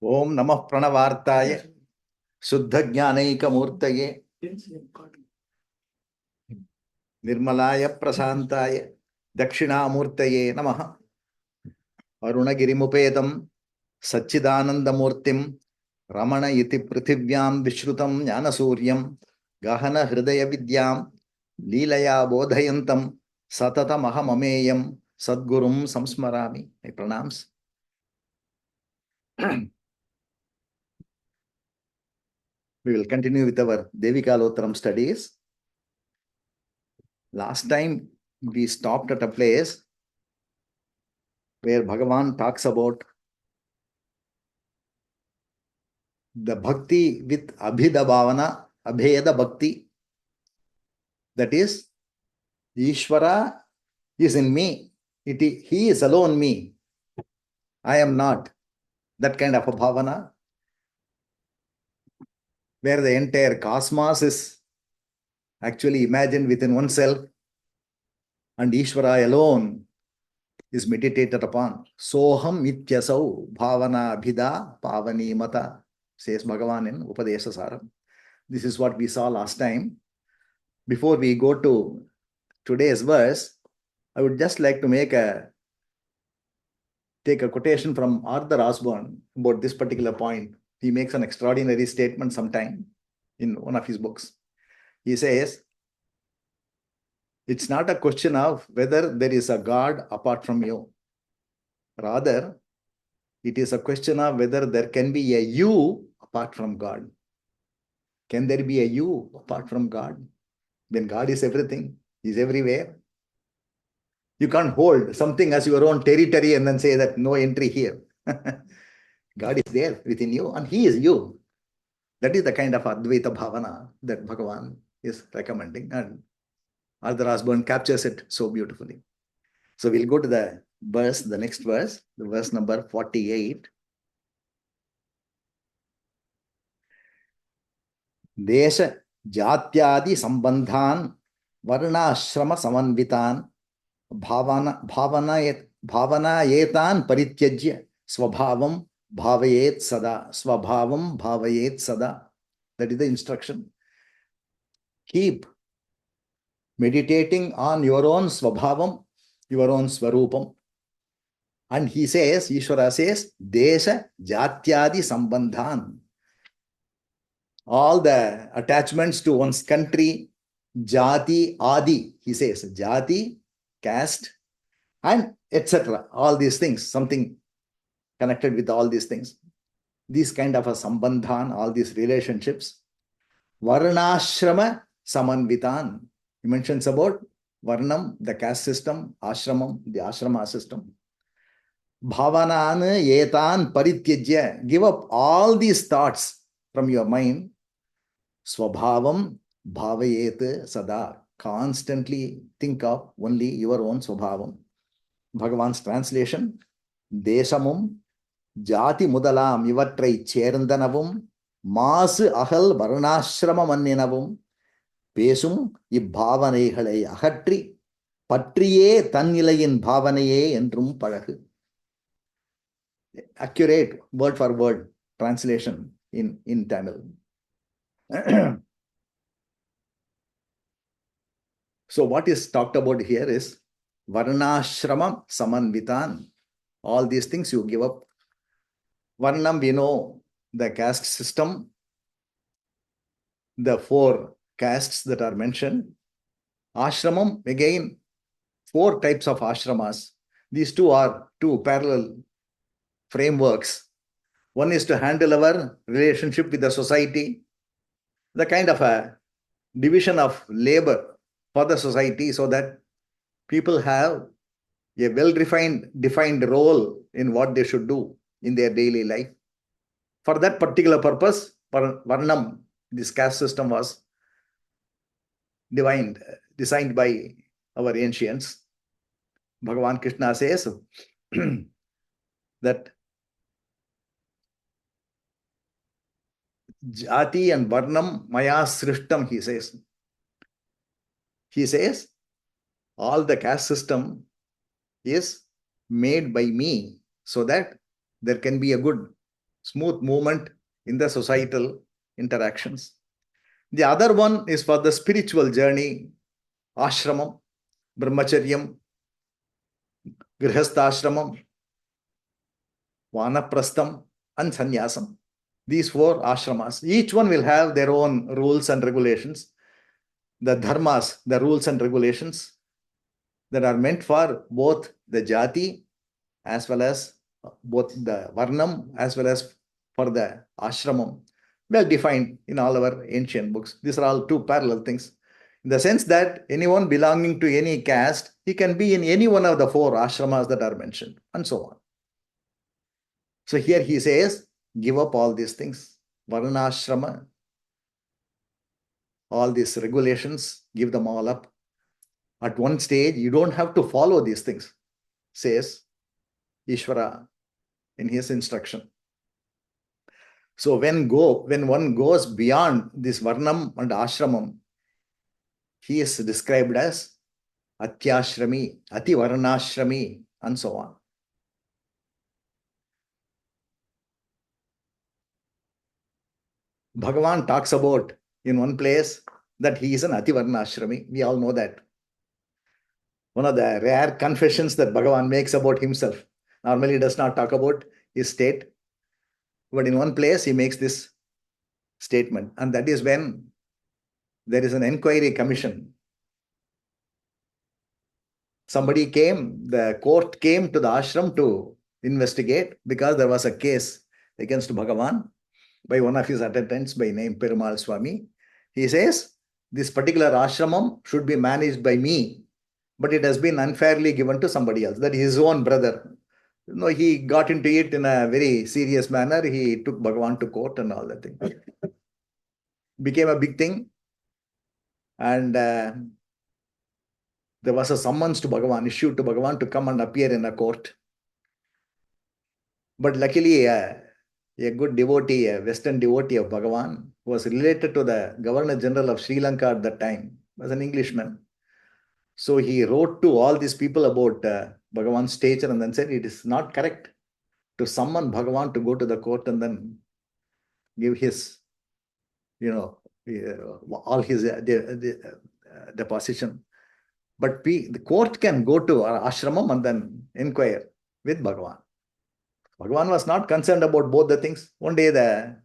Om Namah Pranavartaya Shuddha Jnanaika Murtaye Nirmalaya Prasantaya Dakshinamurtaye Namaha Arunagirimupedam Satchidanandamurtim Ramana iti Prithivyam Vishrutam Jnanasuryam Gahana Hridaya Vidyam Leelaya Bodhayantam Satatamahamameyam Sadgurum Samsmarami. My pranams. We will continue with our Devi Kalottaram studies. Last time we stopped at a place where Bhagavan talks about the bhakti with abhida bhavana, abheda bhakti. That is, Ishvara is in me. He is alone me. I am not. That kind of a bhavana, where the entire cosmos is actually imagined within oneself, and Ishvara alone is meditated upon. Soham ityasau bhavana abhida pavani mata, says Bhagavan in Upadesha Saram. This is what we saw last time. Before we go to today's verse, I would just like to take a quotation from Arthur Osborne about this particular point. He makes an extraordinary statement sometime in one of his books. He says, it's not a question of whether there is a God apart from you. Rather, it is a question of whether there can be a you apart from God. Can there be a you apart from God? When God is everything, He is everywhere. You can't hold something as your own territory and then say that no entry here. God is there within you and He is you. That is the kind of Advaita Bhavana that Bhagavan is recommending, and Arthur Osborne captures it so beautifully. So we'll go to the verse, the next verse, the verse number 48. Desha Jatyadi Sambandhan Varnashrama Samanvitan Bhavana yetan Parityajya Swabhavam Bhavayet Sada. Swabhavam Bhavayet Sada. That is the instruction. Keep meditating on your own Swabhavam, your own Swarupam. And he says, Ishvara says, Desha Jatyadi Sambandhan. All the attachments to one's country, Jati, Adi, he says, Jati, caste, and etc. All these things, something connected with all these things. These kind of a sambandhan, all these relationships. Varnashrama samanvitan. He mentions about Varnam, the caste system, Ashramam, the ashrama system. Bhavanan yetan parityajya. Give up all these thoughts from your mind. Swabhavam bhavayet sada. Constantly think of only your own swabhavam. Bhagavan's translation. Deshamum jati mudalam ivatrai cherdanavum masu ahal varnashrama manninavum பேசும் இப்பாவனைகளை அகற்றி பற்றியே தன்னிலையின் பாவனையே என்றும் பழகு. Accurate word for word translation in Tamil. So what is talked about here is Varnashrama Samanvitan. All these things you give up. Varnam, we know the caste system, the 4 castes that are mentioned. Ashramam, again, 4 types of ashramas. These two are 2 parallel frameworks. One is to handle our relationship with the society, the kind of a division of labor for the society, so that people have a defined role in what they should do in their daily life. For that particular purpose, Varnam, this caste system was designed by our ancients. Bhagavan Krishna says that Jati and Varnam Maya Srishtam, he says. He says, all the caste system is made by me so that there can be a good smooth movement in the societal interactions. The other one is for the spiritual journey, ashramam, brahmacharyam, grihasthashramam, vanaprastham, and sannyasam. These 4 ashramas. Each one will have their own rules and regulations. The dharmas, the rules and regulations that are meant for both the jati as well as both the varnam as well as for the ashramam, well defined in all our ancient books. These are all 2 parallel things. In the sense that anyone belonging to any caste, he can be in any one of the 4 ashramas that are mentioned, and so on. So here he says, give up all these things. Varnashrama, all these regulations, give them all up. At one stage, you don't have to follow these things, says Ishvara in his instruction. So when one goes beyond this varnam and ashramam, he is described as atyashrami, ativarnashrami, and so on. Bhagavan talks about in one place that he is an ativarnashrami. We all know that. One of the rare confessions that Bhagavan makes about himself. Normally, he does not talk about his state. But in one place, he makes this statement. And that is when there is an inquiry commission. Somebody came, the court came to the ashram to investigate because there was a case against Bhagavan by one of his attendants by name Perumal Swami. He says, this particular ashramam should be managed by me, but it has been unfairly given to somebody else. That is his own brother. No, he got into it in a very serious manner. He took Bhagavan to court and all that thing. Became a big thing. And there was a summons to Bhagavan, issued to Bhagavan to come and appear in a court. But luckily, a good devotee, a Western devotee of Bhagavan, who was related to the Governor General of Sri Lanka at that time, was an Englishman. So he wrote to all these people about Bhagavan's stature and then said, it is not correct to summon Bhagavan to go to the court and then give his, all his deposition. But the court can go to our ashramam and then inquire with Bhagavan. Bhagavan was not concerned about both the things. One day the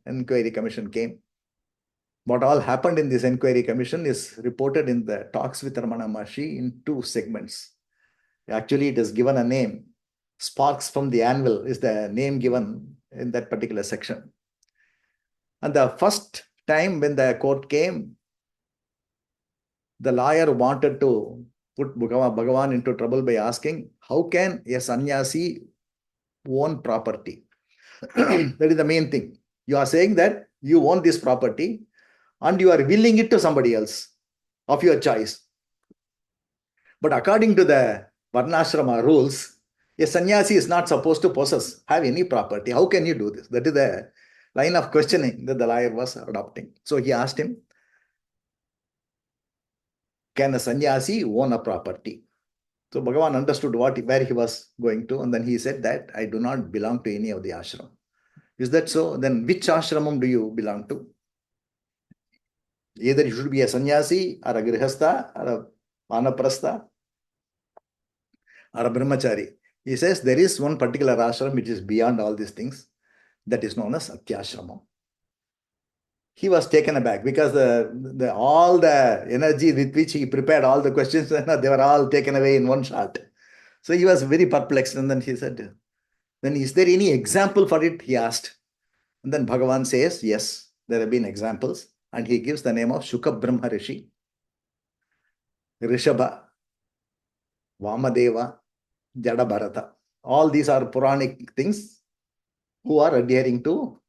inquiry commission came. What all happened in this inquiry commission is reported in the talks with Ramana Maharshi in 2 segments. Actually, it is given a name. Sparks from the Anvil is the name given in that particular section. And the first time when the court came, the lawyer wanted to put Bhagavan into trouble by asking, how can a sannyasi own property? That is the main thing. You are saying that you own this property and you are willing it to somebody else of your choice. But according to the Varnashrama rules, a sannyasi is not supposed to have any property. How can you do this? That is the line of questioning that the lawyer was adopting. So he asked him, can a sannyasi own a property? So Bhagavan understood where he was going to, and then he said that I do not belong to any of the ashram. Is that so? Then which ashramam do you belong to? Either you should be a sannyasi or a grihastha or a vanaprastha or a brahmachari. He says there is one particular ashram which is beyond all these things, that is known as Satyashramam. He was taken aback because all the energy with which he prepared all the questions, they were all taken away in one shot. So he was very perplexed, and then he said, then is there any example for it? He asked. And then Bhagavan says, yes, there have been examples. And he gives the name of Shuka Brahma Rishi, Rishabha, Vamadeva, Jada Bharata. All these are Puranic things who are adhering to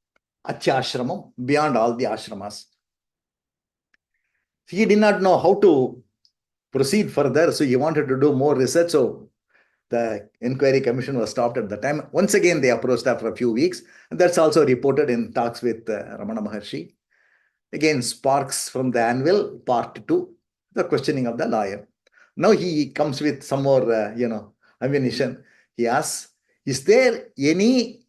Achyashramam beyond all the ashramas. He did not know how to proceed further, so he wanted to do more research. So the inquiry commission was stopped at the time. Once again, they approached after a few weeks. And that's also reported in talks with Ramana Maharshi. Again, sparks from the anvil, part 2, the questioning of the lawyer. Now he comes with some more, ammunition. He asks, is there any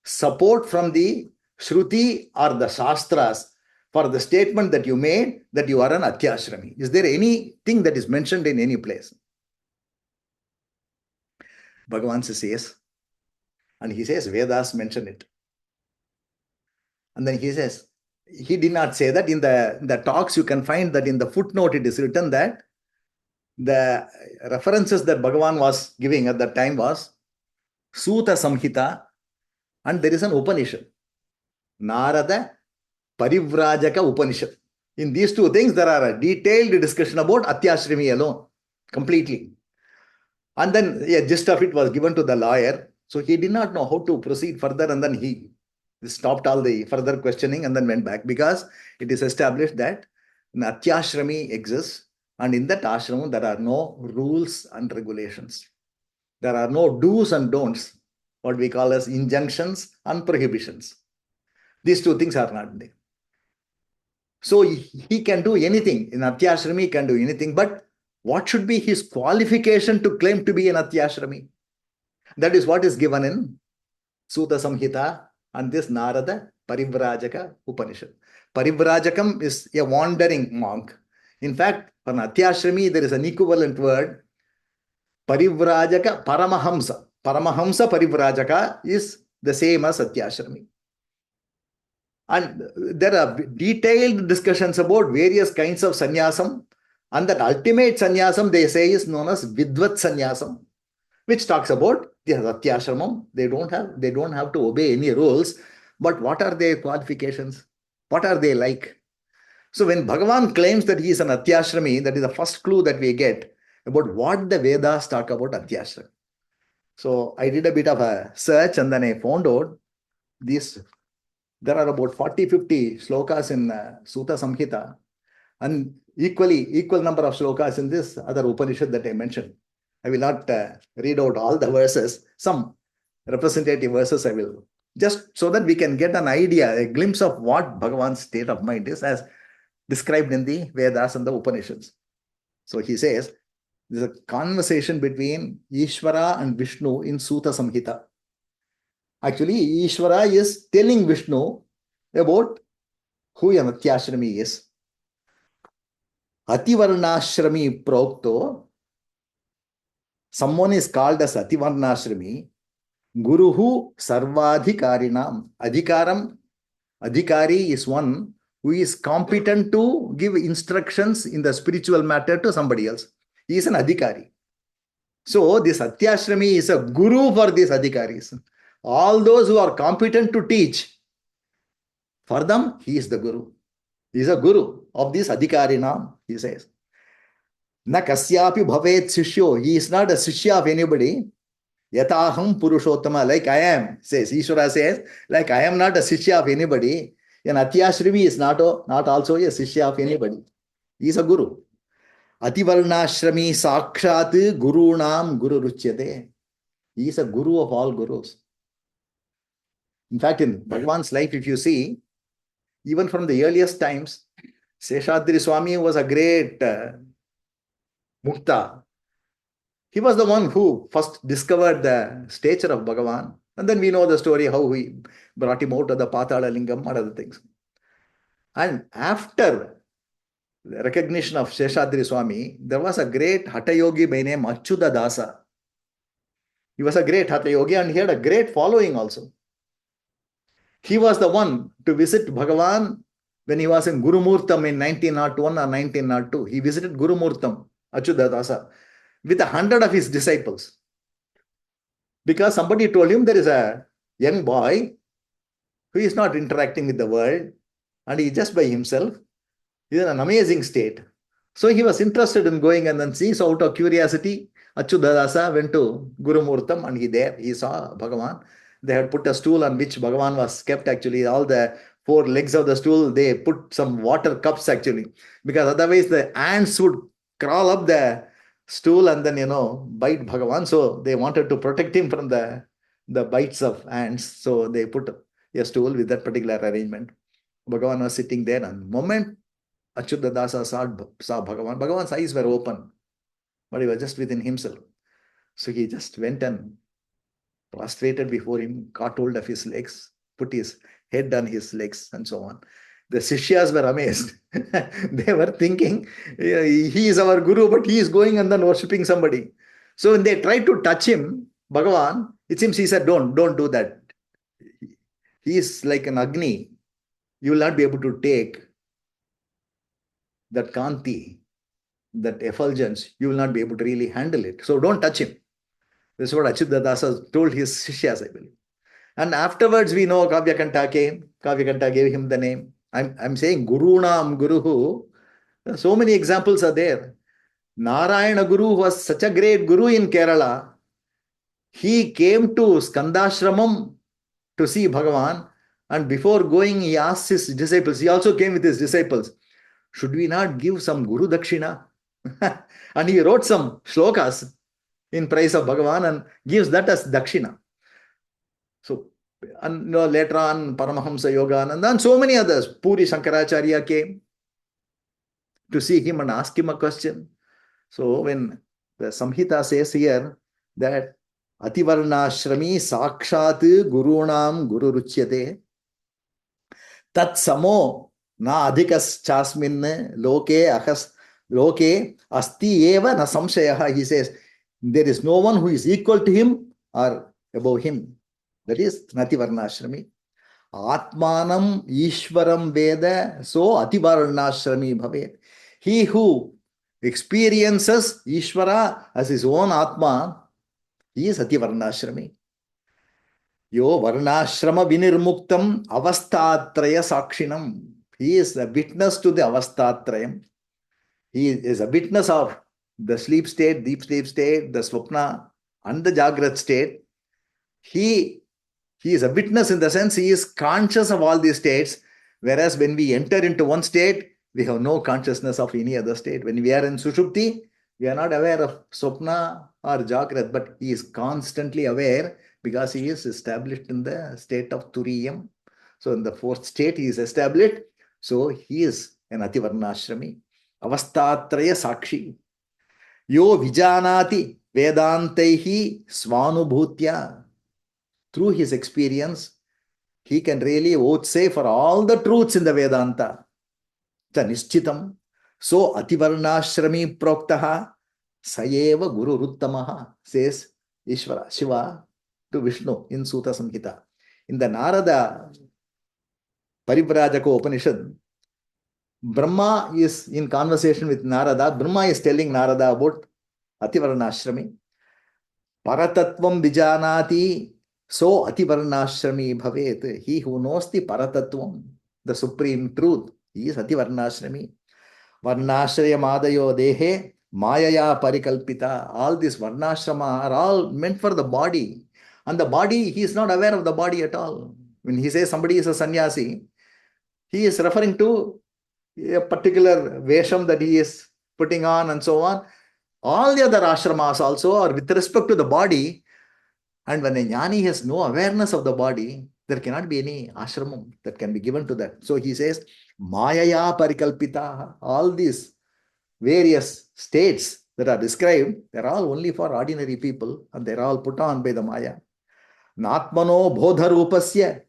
support from the Shruti or the Shastras for the statement that you made that you are an Atyashrami? Is there anything that is mentioned in any place? Bhagavan says yes. And he says, Vedas mention it. And then he says, he did not say that. In the talks, you can find that in the footnote it is written that the references that Bhagavan was giving at that time was Suta Samhita, and there is an Upanishad, Narada Parivrajaka Upanishad. In these two things, there are a detailed discussion about Atyashrami alone, completely. And then a gist of it was given to the lawyer. So he did not know how to proceed further, and then he stopped all the further questioning and then went back, because it is established that an Atyashrami exists, and in that ashram there are no rules and regulations. There are no do's and don'ts, what we call as injunctions and prohibitions. These two things are not there. So he can do anything. In Atyashrami, he can do anything. But what should be his qualification to claim to be an Atyashrami? That is what is given in Suta Samhita and this Narada Parivrajaka Upanishad. Parivrajakam is a wandering monk. In fact, for an Atyashrami, there is an equivalent word, Parivrajaka Paramahamsa. Paramahamsa Parivrajaka is the same as Atyashrami. And there are detailed discussions about various kinds of sannyasam, and that ultimate sannyasam, they say, is known as Vidvat sannyasam, which talks about the Atyashramam. They don't have to obey any rules. But what are their qualifications? What are they like? So when Bhagavan claims that he is an Atyashrami, that is the first clue that we get about what the Vedas talk about Atyashram. So I did a bit of a search, and then I found out this. There are about 40-50 slokas in Suta Samhita, and equal number of slokas in this other Upanishad that I mentioned. I will not read out all the verses. Some representative verses I will, just so that we can get an idea, a glimpse of what Bhagavan's state of mind is as described in the Vedas and the Upanishads. So he says, there's a conversation between Ishvara and Vishnu in Suta Samhita. Actually, Ishvara is telling Vishnu about who an Atyashrami is. Ativarnashrami prokto. Someone is called as Ativarnashrami. Guruhu sarvadhikarinam. Adhikari is one who is competent to give instructions in the spiritual matter to somebody else. He is an adhikari. So this Atyashrami is a guru for these adhikaris. All those who are competent to teach, for them, he is the guru. He is a guru of this adhikarinam, he says. Na kasyapi bhavet sishyo. He is not a shishya of anybody. Yataham purushottama, like I am, says. Ishvara says, like I am not a shishya of anybody. An Atyashrami is not also a shishya of anybody. He is a guru. Ativarnashrami sakshat gurunam guru ruchyate. He is a guru of all gurus. In fact, in Bhagavan's life, if you see, even from the earliest times, Seshadri Swami was a great mukta. He was the one who first discovered the stature of Bhagavan. And then we know the story how he brought him out of the Patala Lingam and other things. And after the recognition of Seshadri Swami, there was a great Hatha Yogi by name Achyuta Dasa. He was a great Hatha Yogi and he had a great following also. He was the one to visit Bhagavan when he was in Gurumurtam in 1901 or 1902. He visited Gurumurtam, Achyuta Dasa, with 100 of his disciples. Because somebody told him there is a young boy who is not interacting with the world and he is just by himself. He is in an amazing state. So he was interested in going and then see. So out of curiosity, Achyuta Dasa went to Gurumurtam and he saw Bhagavan. They had put a stool on which Bhagavan was kept actually. All the 4 legs of the stool, they put some water cups actually. Because otherwise the ants would crawl up the stool and then, bite Bhagavan. So they wanted to protect him from the bites of ants. So they put a stool with that particular arrangement. Bhagavan was sitting there, and the moment Achyuta Dasa saw Bhagavan, Bhagavan's eyes were open, but he was just within himself. So he just went and prostrated before him, caught hold of his legs, put his head on his legs, and so on. The Sishyas were amazed. They were thinking, he is our guru, but he is going and then worshipping somebody. So when they tried to touch him, Bhagavan, it seems he said, don't do that. He is like an Agni. You will not be able to take that Kanti, that effulgence. You will not be able to really handle it. So don't touch him. This is what Achyutadasa told his Sishyas, I believe. And afterwards, we know Kavyakanta came. Kavyakanta gave him the name. I'm saying Gurunam Guruhu. So many examples are there. Narayana Guru was such a great Guru in Kerala. He came to Skandashramam to see Bhagavan. And before going, he asked his disciples. He also came with his disciples. Should we not give some Guru Dakshina? And he wrote some shlokas in praise of Bhagavan and gives that as Dakshina. So, and later on, Paramahamsa Yogananda and then so many others. Puri Shankaracharya came to see him and ask him a question. So, when the Samhita says here that Ativarnashrami Sakshat Gurunam Guru Ruchyate Tat Samo Na Adhikas Chasmin Loke Ahas Loke Asti Eva Na Samshayaha. He says, there is no one who is equal to him or above him. That is Nativarnashrami. Atmanam Ishwaram Veda, so Ativarnashrami Bhavet. He who experiences Ishvara as his own Atma, he is Ativarnashrami. Yo Varnashrama Vinirmuktam Avastatraya Sakshinam. He is a witness to the Avastatrayam. He is a witness of the sleep state, deep sleep state, the Swapna, and the Jagrat state. He is a witness in the sense he is conscious of all these states, whereas when we enter into one state, we have no consciousness of any other state. When we are in Sushupti, we are not aware of Swapna or Jagrat, but he is constantly aware because he is established in the state of Turiyam. So in the fourth state, he is established. So he is an Ativarnashrami. Avastatraya Sakshi. Yo Vijanati Vedantaihi Svanubhutya. Through his experience, he can really vouchsafe for all the truths in the Vedanta. Nishchitam. So Ativarnashrami Proktaha Sayeva Guru Ruttamaha, says Ishvara, Shiva to Vishnu in Sutta Samhita. In the Narada Parivrajaka Upanishad, Brahma is in conversation with Narada. Brahma is telling Narada about Ativarnashrami. Paratatvam Vijanati. So Ativarnashrami Bhavet. He who knows the Paratatvam, the supreme truth, he is Ativarnashrami. Varnashraya Madayo Dehe Mayaya Parikalpita. All these Varnashrama are all meant for the body. And the body, he is not aware of the body at all. When he says somebody is a sannyasi, he is referring to a particular vesham that he is putting on and so on. All the other ashramas also are with respect to the body. And when a jnani has no awareness of the body, there cannot be any ashramam that can be given to that. So he says, Mayaya Parikalpita. All these various states that are described, they're all only for ordinary people and they're all put on by the Maya. Natmano Bodharupasya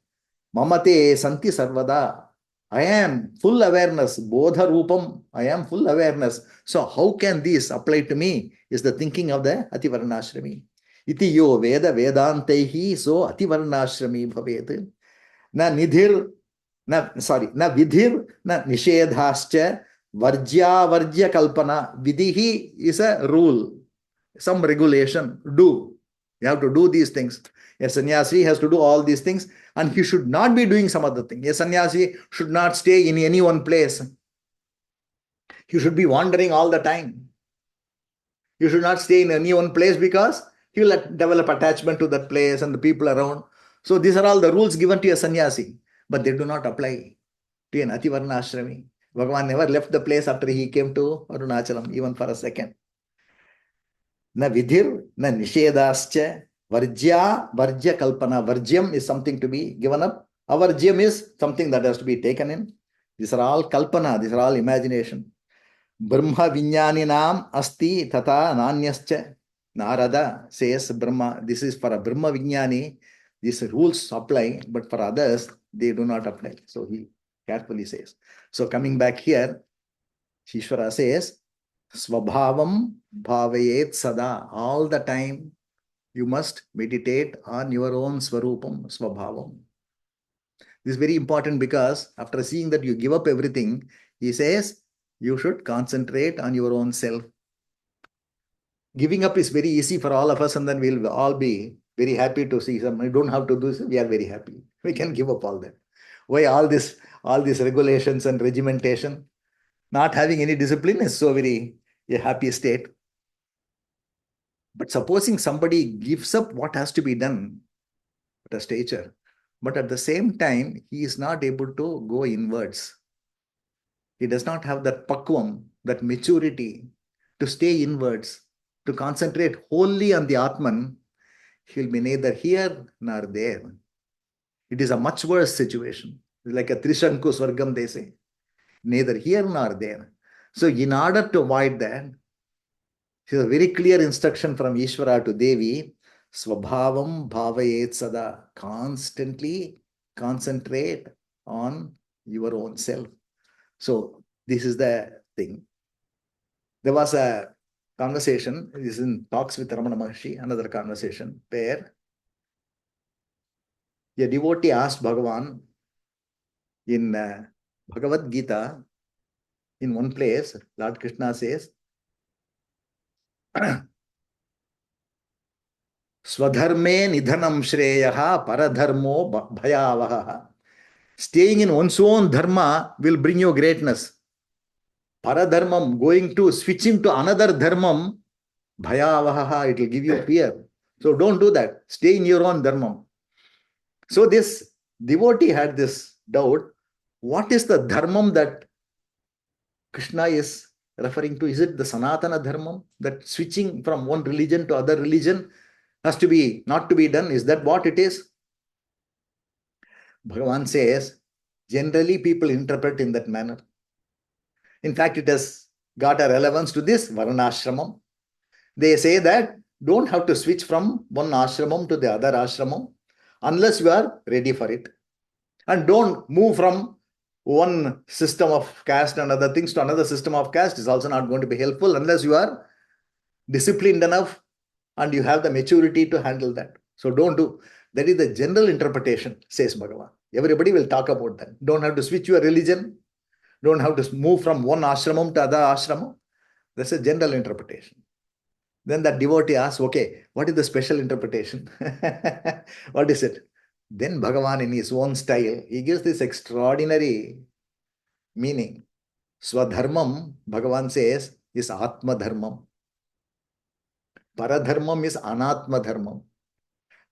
Mamate Santi Sarvada. I am full awareness. Bodharupam. I am full awareness. So how can this apply to me? Is the thinking of the Ativarnashrami. Iti yo Veda Vedantehi, so Ativarnashrami Bhavet. Na vidhir, na nishedhascha varjya kalpana. Vidhi is a rule, some regulation. Do. You have to do these things. A sannyasi has to do all these things and he should not be doing some other thing. A sannyasi should not stay in any one place. He should be wandering all the time. You should not stay in any one place because he will develop attachment to that place and the people around. So these are all the rules given to a sannyasi, but they do not apply to an Ativarnashrami. Bhagavan never left the place after he came to Arunachalam, even for a second. Na vidhir, na nishedascha, varjya kalpana. Varjyam is something to be given up. Avarjyam is something that has to be taken in. These are all kalpana, these are all imagination. Brahma vinyaninam asti tata nanyascha. Narada says Brahma, this is for a Brahma Vijnani, these rules apply, but for others, they do not apply. So he carefully says. So coming back here, Ishvara says, Swabhavam bhavayet sada. All the time, you must meditate on your own Swarupam, Swabhavam. This is very important because after seeing that you give up everything, he says, you should concentrate on your own self. Giving up is very easy for all of us, and then we'll all be very happy to see some. We don't have to do this. We are very happy. We can give up all that. Why all these regulations and regimentation? Not having any discipline is so very a happy state. But supposing somebody gives up what has to be done at a stature, but at the same time, he is not able to go inwards. He does not have that pakvam, that maturity to stay inwards, to concentrate wholly on the Atman. He will be neither here nor there. It is a much worse situation. It's like a Trishanku Swargam, they say. Neither here nor there. So in order to avoid that, it's a very clear instruction from Ishvara to Devi, Swabhavam bhavayet sada. Constantly concentrate on your own self. So this is the thing. There was a conversation, this is in Talks with Ramana Maharshi, another conversation, where a devotee asked Bhagavan in Bhagavad Gita, in one place, Lord Krishna says, Swadharme nidhanam shreyaha paradharmo bhayavaha. Staying in one's own dharma will bring you greatness. Paradharmam, switching to another dharmam, bhayavaha, it will give you fear. So don't do that. Stay in your own dharma. So this devotee had this doubt. What is the dharmam that Krishna is referring to? Is it the Sanatana dharmam, that switching from one religion to other religion has to be not to be done? Is that what it is? Bhagavan says, generally people interpret in that manner. In fact, it has got a relevance to this Varnashramam. They say that don't have to switch from one ashramam to the other ashramam unless you are ready for it. And don't move from one system of caste and other things to another system of caste is also not going to be helpful unless you are disciplined enough and you have the maturity to handle that. So don't do. That is the general interpretation, says Bhagavan. Everybody will talk about that. Don't have to switch your religion. Don't have to move from one ashramam to other ashramam. That's a general interpretation. Then that devotee asks, okay, what is the special interpretation? What is it? Then Bhagavan, in his own style, he gives this extraordinary meaning. Swadharmam, Bhagavan says, is Atma Dharmam. Paradharmam is Anatma Dharmam.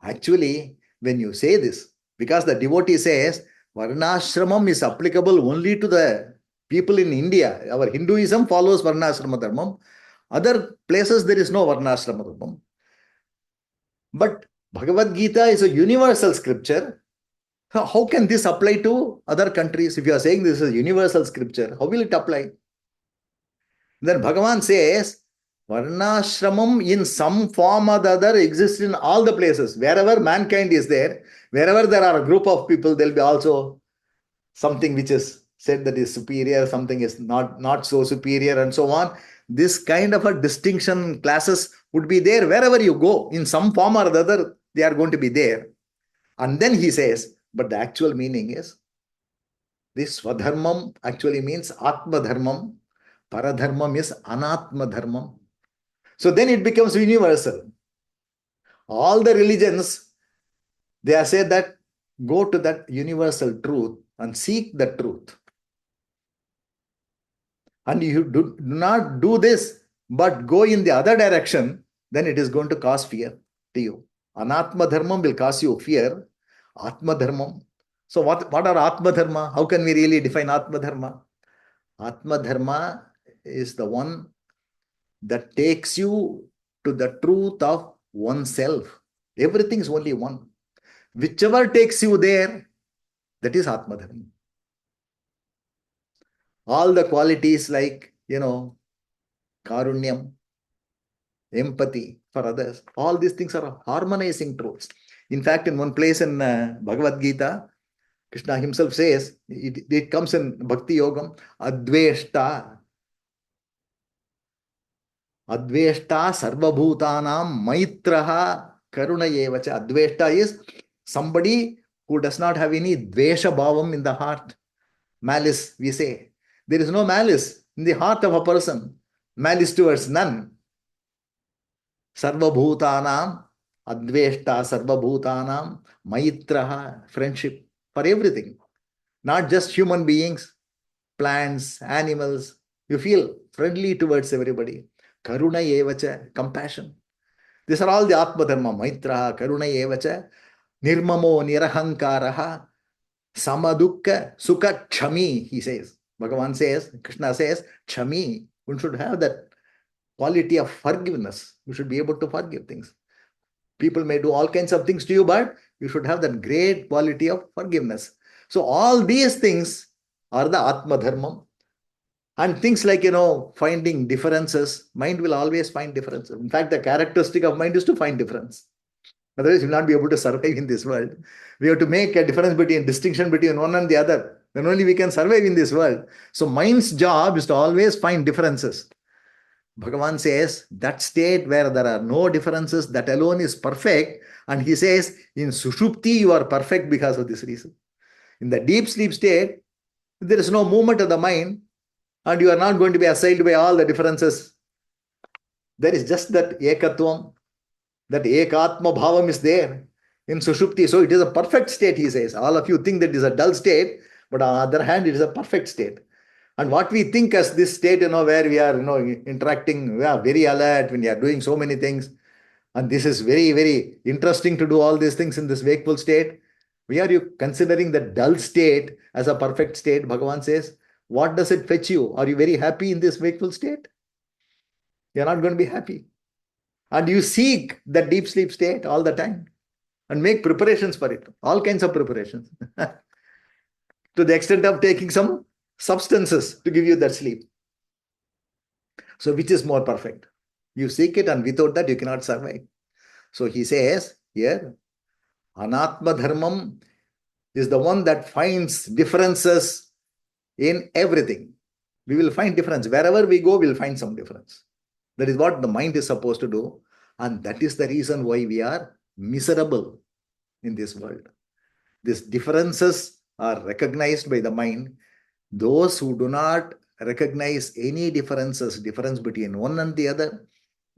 Actually, when you say this, because the devotee says, Varnashramam is applicable only to the people in India. Our Hinduism follows Varnashrama Dharmam. Other places, there is no Varnashrama Dharmam. But Bhagavad Gita is a universal scripture. How can this apply to other countries? If you are saying this is a universal scripture, how will it apply? Then Bhagavan says, Varnashramam in some form or the other exists in all the places. Wherever mankind is there, wherever there are a group of people, there will be also something which is said that is superior, something is not so superior, and so on. This kind of a distinction classes would be there wherever you go. In some form or the other, they are going to be there. And then he says, but the actual meaning is, this Swadharmam actually means Atma Dharmam. Paradharmam is Anatma Dharmam. So then it becomes universal. All the religions, they are said that go to that universal truth and seek the truth. And you do not do this, but go in the other direction, then it is going to cause fear to you. Anatma Dharmam will cause you fear. Atma Dharmam. So what are Atma Dharma? How can we really define Atma Dharma? Atma Dharma is the one that takes you to the truth of oneself. Everything is only one. Whichever takes you there, that is Atma Dharma. All the qualities like, Karunyam, empathy for others. All these things are harmonizing truths. In fact, in one place in Bhagavad Gita, Krishna himself says, it comes in Bhakti Yogam, Adveshta. Adveshta sarvabhutanam maitraha karunayevacha. Adveshta is somebody who does not have any dvesha bhavam in the heart. Malice, we say. There is no malice in the heart of a person. Malice towards none. Sarvabhutanam, adveshta sarvabhutanam, maitraha, friendship for everything. Not just human beings, plants, animals. You feel friendly towards everybody. Karuna yevacha, compassion. These are all the Atma Dharma. Maitra, Karuna yevacha, Nirmamo nirahankaraha, Samadukka Sukha Chami, he says. Bhagavan says, Krishna says, Chami. One should have that quality of forgiveness. You should be able to forgive things. People may do all kinds of things to you, but you should have that great quality of forgiveness. So all these things are the Atma Dharma. And things like, finding differences, mind will always find differences. In fact, the characteristic of mind is to find difference. Otherwise, you will not be able to survive in this world. We have to make a difference distinction between one and the other. Then only we can survive in this world. So mind's job is to always find differences. Bhagavan says that state where there are no differences, that alone is perfect. And he says, in Sushupti, you are perfect because of this reason. In the deep sleep state, there is no movement of the mind, and you are not going to be assailed by all the differences. There is just that ekatvam, that ekatma bhavam is there in Sushupti. So it is a perfect state, he says. All of you think that it is a dull state, but on the other hand, it is a perfect state. And what we think as this state, where we are, interacting, we are very alert when we are doing so many things. And this is very, very interesting to do all these things in this wakeful state. Why are you considering the dull state as a perfect state? Bhagavan says, what does it fetch you? Are you very happy in this wakeful state? You're not going to be happy. And you seek the deep sleep state all the time and make preparations for it. All kinds of preparations. To the extent of taking some substances to give you that sleep. So which is more perfect? You seek it, and without that you cannot survive. So he says here, Anatma Dharmam is the one that finds differences in everything. We will find difference. Wherever we go, we'll find some difference. That is what the mind is supposed to do. And that is the reason why we are miserable in this world. These differences are recognized by the mind. Those who do not recognize any differences, difference between one and the other,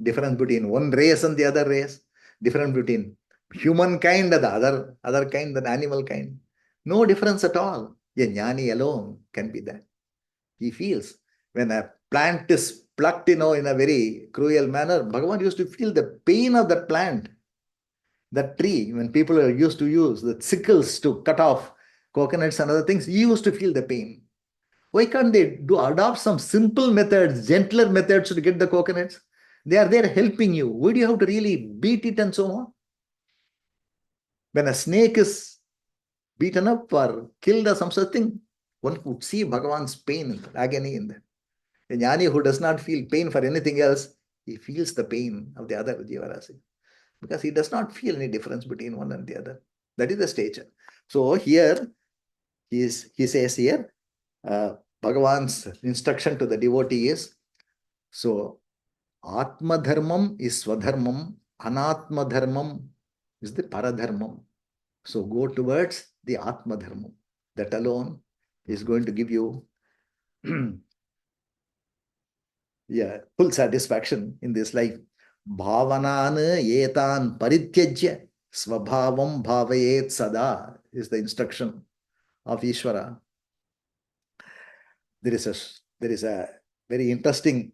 difference between one race and the other race, difference between humankind and the other kind than animal kind. No difference at all. A jnani alone can be that. He feels when a plant is plucked, in a very cruel manner, Bhagavan used to feel the pain of that plant, that tree. When people are used to use the sickles to cut off coconuts and other things, he used to feel the pain. Why can't they adopt some simple methods, gentler methods to get the coconuts? They are there helping you. Why do you have to really beat it and so on? When a snake is beaten up or killed or some such thing, one could see Bhagavan's pain, agony in that. A jnani who does not feel pain for anything else, he feels the pain of the other jivarasi. Because he does not feel any difference between one and the other. That is the stature. So here, he says here, Bhagavan's instruction to the devotee is, so Atma Dharmam is Swadharmam, Anatma Dharmam is the Paradharmam. So go towards the Atma Dharmam. That alone is going to give you full satisfaction in this life. Bhavanana etan parityajya svabhavam bhavayet sada is the instruction of Ishvara. There is a very interesting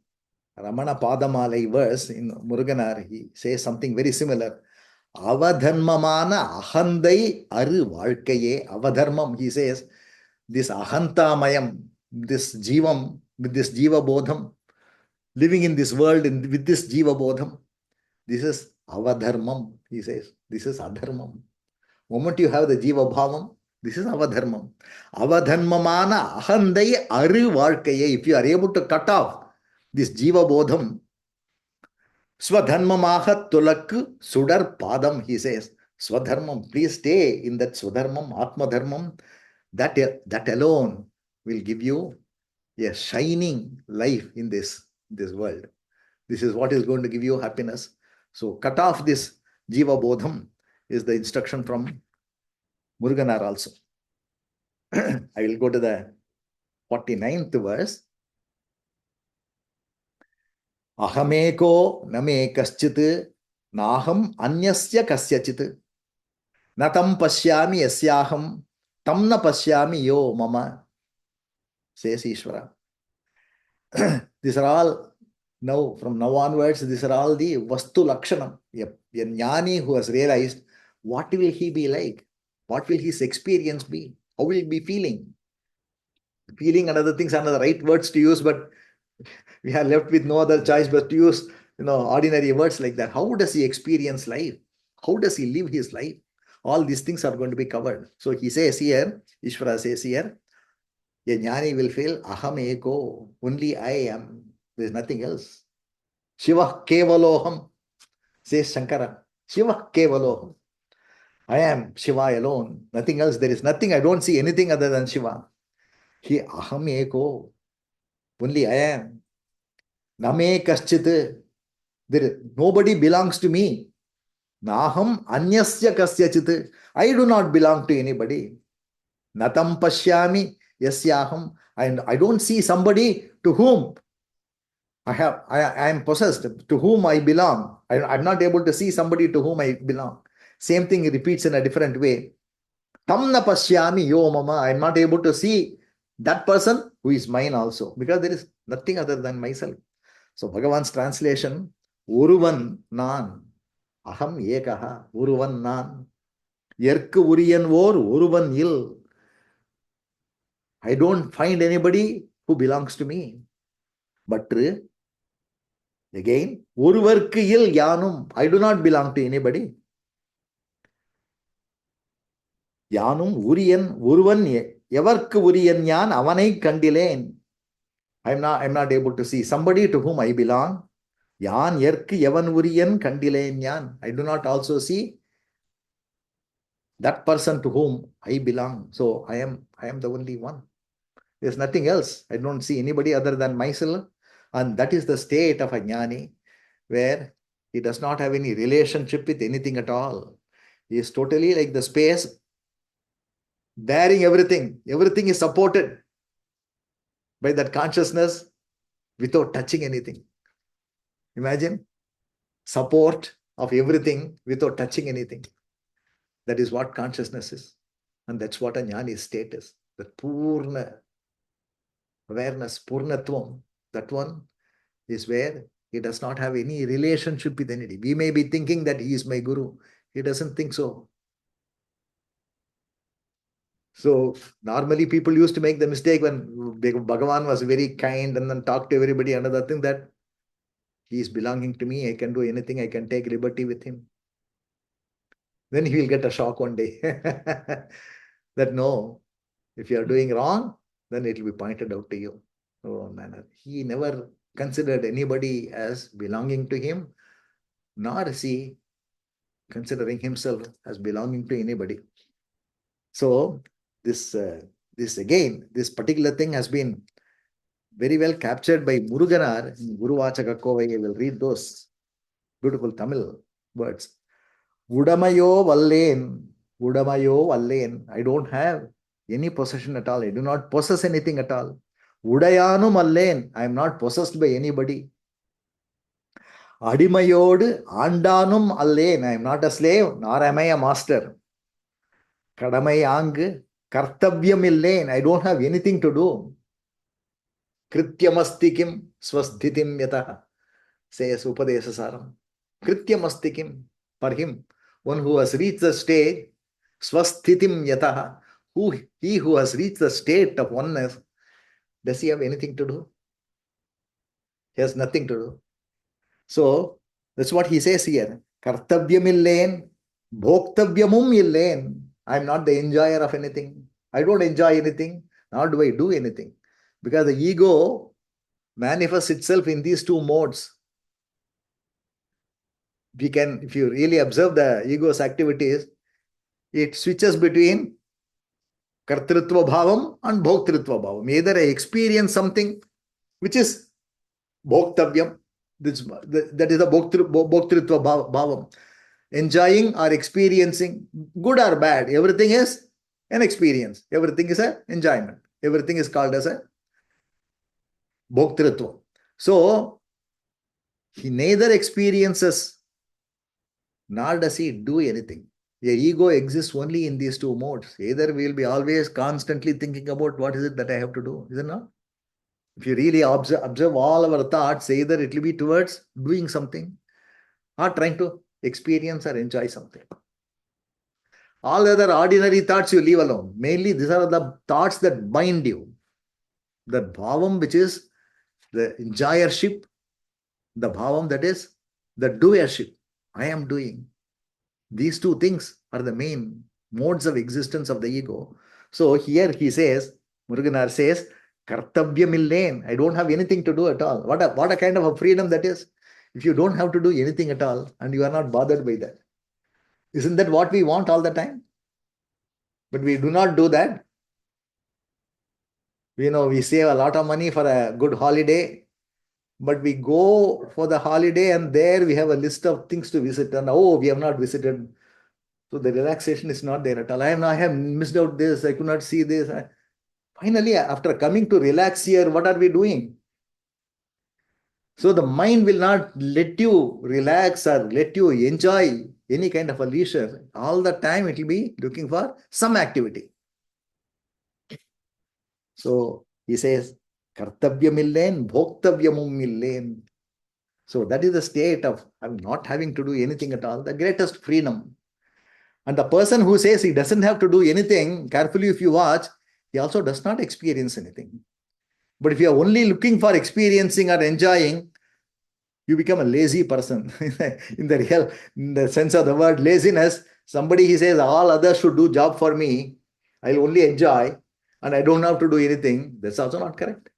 Ramana Padamalai verse in Muruganar. He says something very similar. Avadharmamana ahandai aru valkaye. Avadharmam, he says, this ahantamayam, this jivam, with this jiva bodham, living in this world with this jiva bodham, this is avadharmam, he says. This is adharmam. Moment you have the jiva bhavam, this is avadharmam. Avadharmamana ahandai aru valkaye. If you are able to cut off this jiva bodham, Swadharmamaha tulakku sudar padam, he says. Swadharmam, please stay in that Swadharmam, Atma Dharmam. That alone will give you a shining life in this world. This is what is going to give you happiness. So cut off this Jiva Bodham is the instruction from Muruganar also. I will go to the 49th verse. Ahameko name kaschit naham anyasya kasyachit natam pasyami yasyaham tamna pasyami yo mama, says Ishvara. These are all, now from now onwards, these are all the Vastu Lakshanam. A jnani who has realized, what will he be like? What will his experience be? How will he be feeling? Feeling and other things are not the right words to use, but we are left with no other choice but to use ordinary words like that. How does he experience life? How does he live his life? All these things are going to be covered. So he says here, Ishvara says here, a jnani will feel, aham eko, only I am. There is nothing else. Shiva kevaloham, says Shankara. Shiva kevaloham. I am Shiva alone. Nothing else. There is nothing. I don't see anything other than Shiva. He aham eko. Only I am. Name kaschit. Nobody belongs to me. Naham anyasya kasyachit. I do not belong to anybody. Natam pashyami yasyaham. And I don't see somebody to whom I am possessed, to whom I belong. I'm not able to see somebody to whom I belong. Same thing repeats in a different way. Tamna pasyami yo mama. I'm not able to see that person who is mine also, because there is nothing other than myself. So Bhagavan's translation, Uruvan nan, aham ekaha, Uruvan nan, yerku uriyan vor, Uruvan il. I don't find anybody who belongs to me. But again, Uruvarku il yanum, I do not belong to anybody. Yanum uriyan, Uruvan evarku uriyan yan, avanai kandilen. I'm not able to see somebody to whom I belong. Yan yerku evan uriyan kandilen yan. I do not also see that person to whom I belong. So I am the only one. There's nothing else. I don't see anybody other than myself. And that is the state of a jnani, where he does not have any relationship with anything at all. He is totally like the space, bearing everything. Everything is supported by that consciousness without touching anything. Imagine support of everything without touching anything. That is what consciousness is. And that's what a jnani's state is. The Purna awareness, Purnatvam, that one is where he does not have any relationship with anybody. We may be thinking that he is my guru. He doesn't think so. So normally people used to make the mistake when Bhagavan was very kind and then talked to everybody, another thing, that he is belonging to me. I can do anything. I can take liberty with him. Then he will get a shock one day that no, if you are doing wrong, then it will be pointed out to you. Oh man, he never considered anybody as belonging to him, nor is he considering himself as belonging to anybody. So this particular thing has been very well captured by Muruganar in Guru Vachaka Kovai. I will read those beautiful Tamil words. Udamayo Vallen. I don't have any possession at all. I do not possess anything at all. Udayanum Allen. I am not possessed by anybody. Adimayodu Andanum Allen. I am not a slave, nor am I a master. Kadamai Ang Kartavyam Illen. I don't have anything to do. Krityamastikim Swasthitim Yataha, says Upadesasaram. Krityamastikim, for him, one who has reached the state, Swasthitim Yataha, he who has reached the state of oneness, does he have anything to do? He has nothing to do. So that's what he says here. Kartavyam illen, bhoktavyamum illen. I'm not the enjoyer of anything. I don't enjoy anything, nor do I do anything. Because the ego manifests itself in these two modes. we can, if you really observe the ego's activities, it switches between kartritva bhavam and bhoktritva bhavam. Either I experience something which is bhoktavyam, that is the bhoktritva bhavam. Enjoying or experiencing, good or bad, everything is an experience. Everything is an enjoyment. Everything is called as a bhoktritva. So, he neither experiences nor does he do anything. The ego exists only in these two modes. Either we will be always constantly thinking about what is it that I have to do, is it not? If you really observe all our thoughts, either it will be towards doing something or trying to experience or enjoy something. All other ordinary thoughts you leave alone. Mainly these are the thoughts that bind you. The bhavam, which is the enjoyership, the bhavam that is the doership. I am doing. These two things are the main modes of existence of the ego. So here he says, Muruganar says, kartavyamillen. I don't have anything to do at all. What a kind of a freedom that is. If you don't have to do anything at all and you are not bothered by that. Isn't that what we want all the time? But we do not do that. We save a lot of money for a good holiday, but we go for the holiday and there we have a list of things to visit and we have not visited. So the relaxation is not there at all. I have missed out this. I could not see this. Finally, after coming to relax here, what are we doing? So the mind will not let you relax or let you enjoy any kind of a leisure. All the time it will be looking for some activity. So he says, kartavyamillen, bhoktavyamumillen. So that is the state of not having to do anything at all, the greatest freedom. And the person who says he doesn't have to do anything, carefully if you watch, he also does not experience anything. But if you are only looking for experiencing or enjoying, you become a lazy person. in the sense of the word laziness, somebody he says all others should do job for me, I'll only enjoy and I don't have to do anything. That's also not correct.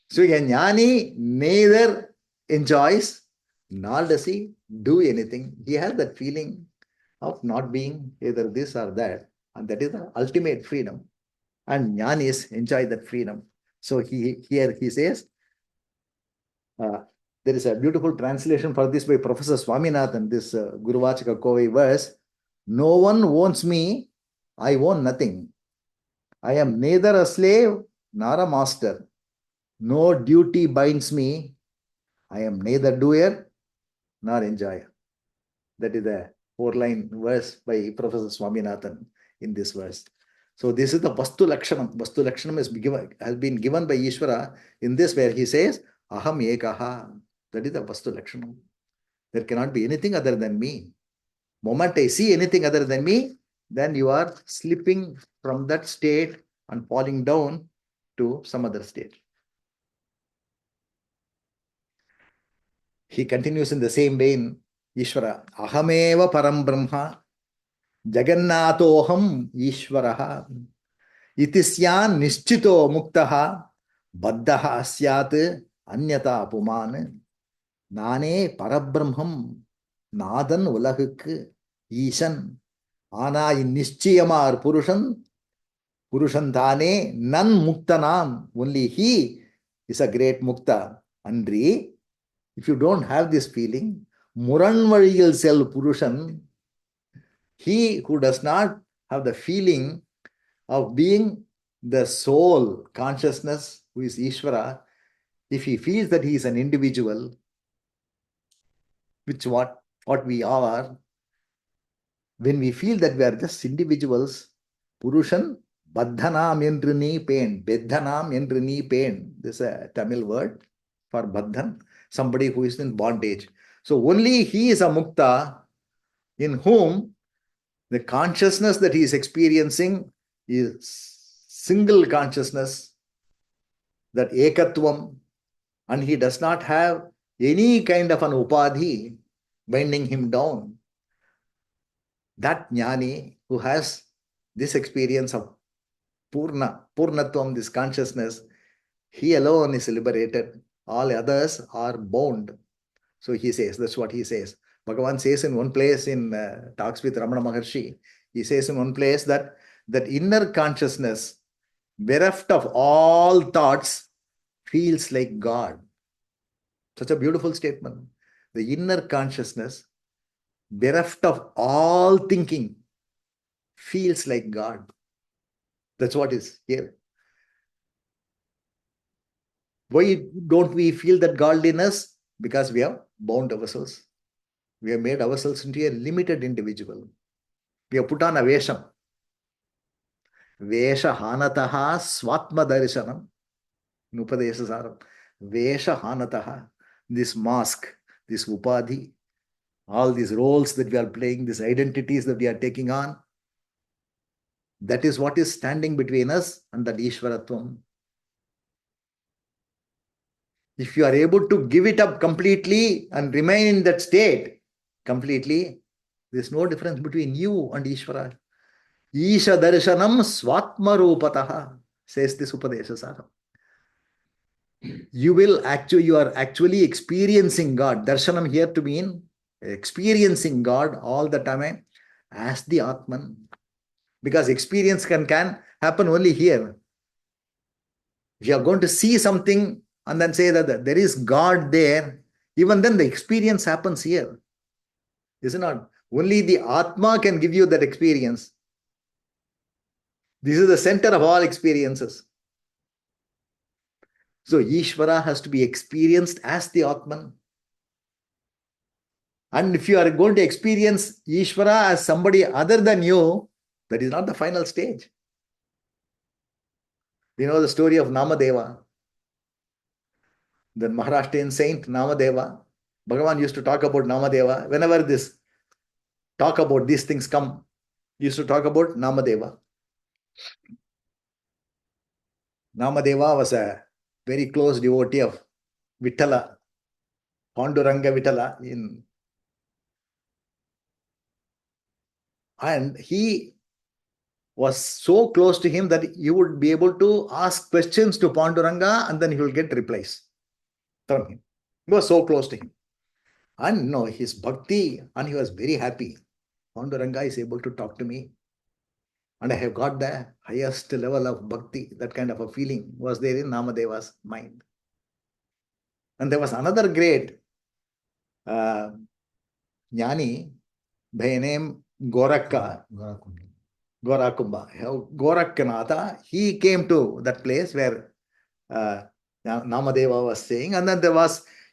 So a jnani neither enjoys nor does he do anything. He has that feeling of not being either this or that, and that is the ultimate freedom. And jnanis enjoy that freedom. So here he says, there is a beautiful translation for this by Professor Swaminathan, this Guruvachaka Kovai verse. No one owns me, I own nothing. I am neither a slave nor a master. No duty binds me. I am neither doer nor enjoyer. That is the 4-line verse by Professor Swaminathan in this verse. So this is the Vastu Lakshanam. Vastu Lakshanam has been given by Ishvara in this where he says, Aham Ekaha. That is the Vastu Lakshanam. There cannot be anything other than me. Moment I see anything other than me, then you are slipping from that state and falling down to some other state. He continues in the same vein, Ishvara, Ahameva Param Brahma, Jagannatoham Ishvaraha, Itisyan Nischito Muktaha, Baddaha Asyat Anyata Puman, Nane Parabrahmam, Nadan Ulahuk, Ishan, Ana in Nischiyamar Purushantane, Nan Muktanam, only he is a great Mukta. Andri, if you don't have this feeling, Muranvariyal Sel Purushan, he who does not have the feeling of being the soul consciousness who is Ishvara, if he feels that he is an individual, which what we are, when we feel that we are just individuals, Purushan, Baddhanam endru nee pain, Beddhanam endru nee pain. This is a Tamil word for Baddhan, somebody who is in bondage. So only he is a Mukta in whom the consciousness that he is experiencing is single consciousness, that ekatvam, and he does not have any kind of an upadhi binding him down. That jnani who has this experience of Purnatvam, this consciousness, he alone is liberated. All others are bound. So he says, that's what he says. Bhagavan says in one place in talks with Ramana Maharshi, he says in one place that inner consciousness, bereft of all thoughts, feels like God. Such a beautiful statement. The inner consciousness, bereft of all thinking, feels like God. That's what is here. Why don't we feel that godliness? Because we have bound ourselves. We have made ourselves into a limited individual. We have put on a vesham. Vesha hanataha swatma darshanam. Upadesha saram. Vesha hanataha. This mask, this upadhi, all these roles that we are playing, these identities that we are taking on, that is what is standing between us and that Ishvaratvam. If you are able to give it up completely and remain in that state completely, there is no difference between you and Ishvara. Isha darshanam swatma rupataha, says this Upadesha Saram. You are actually experiencing God. Darshanam here to mean experiencing God all the time as the Atman. Because experience can happen only here. If you are going to see something and then say that there is God there, even then the experience happens here. Is it not? Only the Atma can give you that experience. This is the center of all experiences. So Ishvara has to be experienced as the Atman. And if you are going to experience Ishvara as somebody other than you, that is not the final stage. You know the story of Namadeva, the Maharashtrian saint Namadeva. Bhagavan used to talk about Namadeva. Whenever this talk about these things come, he used to talk about Namadeva. Namadeva was a very close devotee of Vittala, Panduranga Vittala, and he was so close to him that you would be able to ask questions to Panduranga and then he will get replies from him. He was so close to him. And no, his bhakti, and he was very happy. Panduranga is able to talk to me. And I have got the highest level of bhakti. That kind of a feeling was there in Namadeva's mind. And there was another great jnani by name Gorakka. Gorakumbha. Gorakkanatha, he came to that place where Namadeva was saying, and then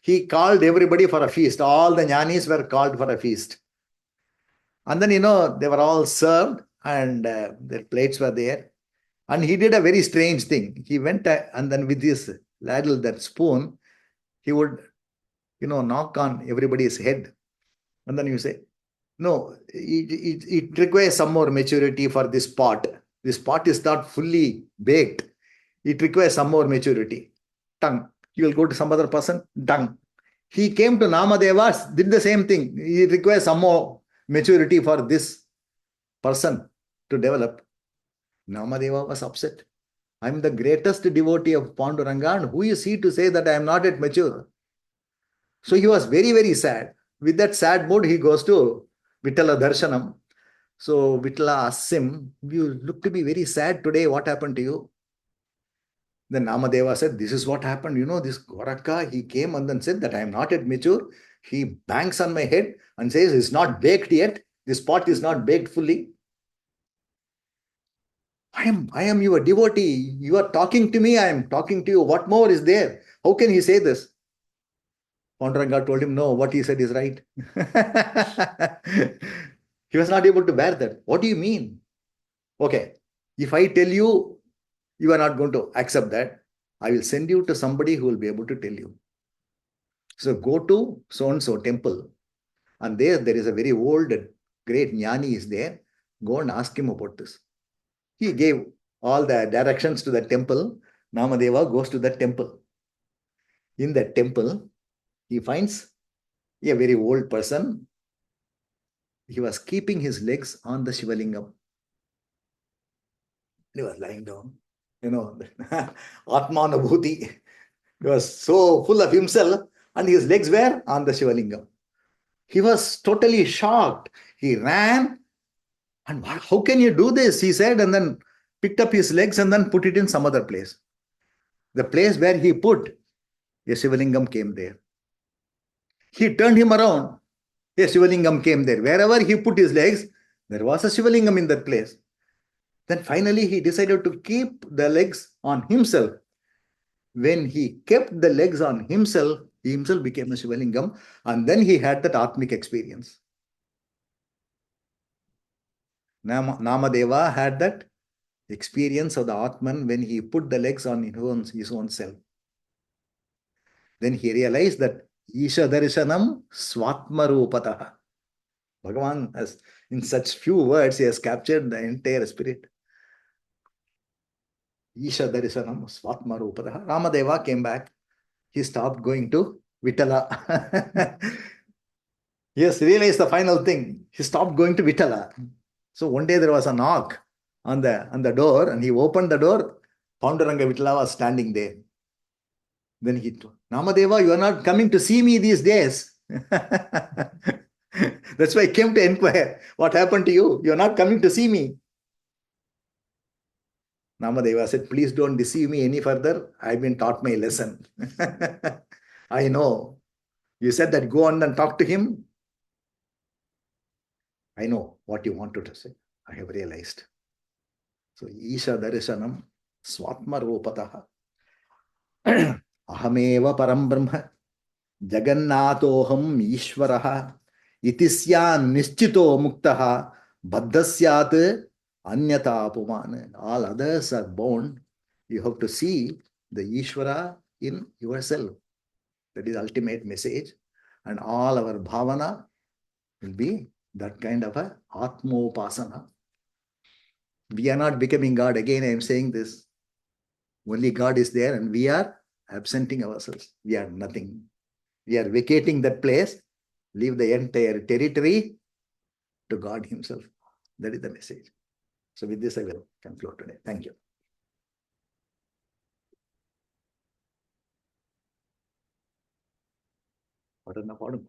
he called everybody for a feast. All the jnanis were called for a feast. And then, they were all served and their plates were there. And he did a very strange thing. He went and then with his ladle, that spoon, he would, knock on everybody's head. And then you say, no, it requires some more maturity for this pot. This pot is not fully baked. It requires some more maturity. Tongue. You will go to some other person, tongue. He came to Namadeva, did the same thing. It requires some more maturity for this person to develop. Namadeva was upset. I am the greatest devotee of Panduranga, and who is he to say that I am not yet mature? So he was very, very sad. With that sad mood, he goes to Vittala Darshanam. So Vittala asks him, you look to be very sad today. What happened to you? Then Namadeva said, this is what happened. This Gorakka, he came and then said that I am not yet mature. He bangs on my head and says, it's not baked yet. This pot is not baked fully. I am your devotee. You are talking to me. I am talking to you. What more is there? How can he say this? Panduranga told him, no, what he said is right. He was not able to bear that. What do you mean? Okay, if I tell you, you are not going to accept that. I will send you to somebody who will be able to tell you. So go to so-and-so temple. And there is a very old, great jnani is there. Go and ask him about this. He gave all the directions to the temple. Namadeva goes to the temple. In that temple, he finds a very old person. He was keeping his legs on the Shivalingam. He was lying down. Atmanubhuti. He was so full of himself and his legs were on the Shivalingam. He was totally shocked. He ran, and how can you do this? He said, and then picked up his legs and then put it in some other place. The place where he put, a Shivalingam came there. He turned him around, a Shivalingam came there. Wherever he put his legs, there was a Shivalingam in that place. Then finally he decided to keep the legs on himself. When he kept the legs on himself, he himself became a Shivalingam, and then he had that Atmic experience. Namadeva had that experience of the Atman when he put the legs on his own self. Then he realized that Isha Darshanam Swatmarupataha. Bhagavan has, in such few words, he has captured the entire spirit. Isha Darshanam Swatmarupataha. Ramadeva came back. He stopped going to Vitala. Yes, realized the final thing. He stopped going to Vitala. So one day there was a knock on the door, and he opened the door. Panduranga Vitala was standing there. Then he told, Namadeva, you are not coming to see me these days. That's why I came to inquire. What happened to you? You are not coming to see me. Namadeva said, please don't deceive me any further. I've been taught my lesson. I know. You said that go on and talk to him. I know what you wanted to say. I have realized. So, Isha Darshanam Swatma Rupataha Ahameva Param Brahma Jagannatoham Ishvaraha Itisyan Nischito Muktaha Baddhasyat Anyata Puman. All others are bound. You have to see the Ishvara in yourself. That is the ultimate message. And all our bhavana will be that kind of a Atmopasana. We are not becoming God. Again, I am saying this. Only God is there, and we are absenting ourselves. We are nothing. We are vacating that place, leave the entire territory to God Himself. That is the message. So with this, I will conclude today. Thank you. What is the problem?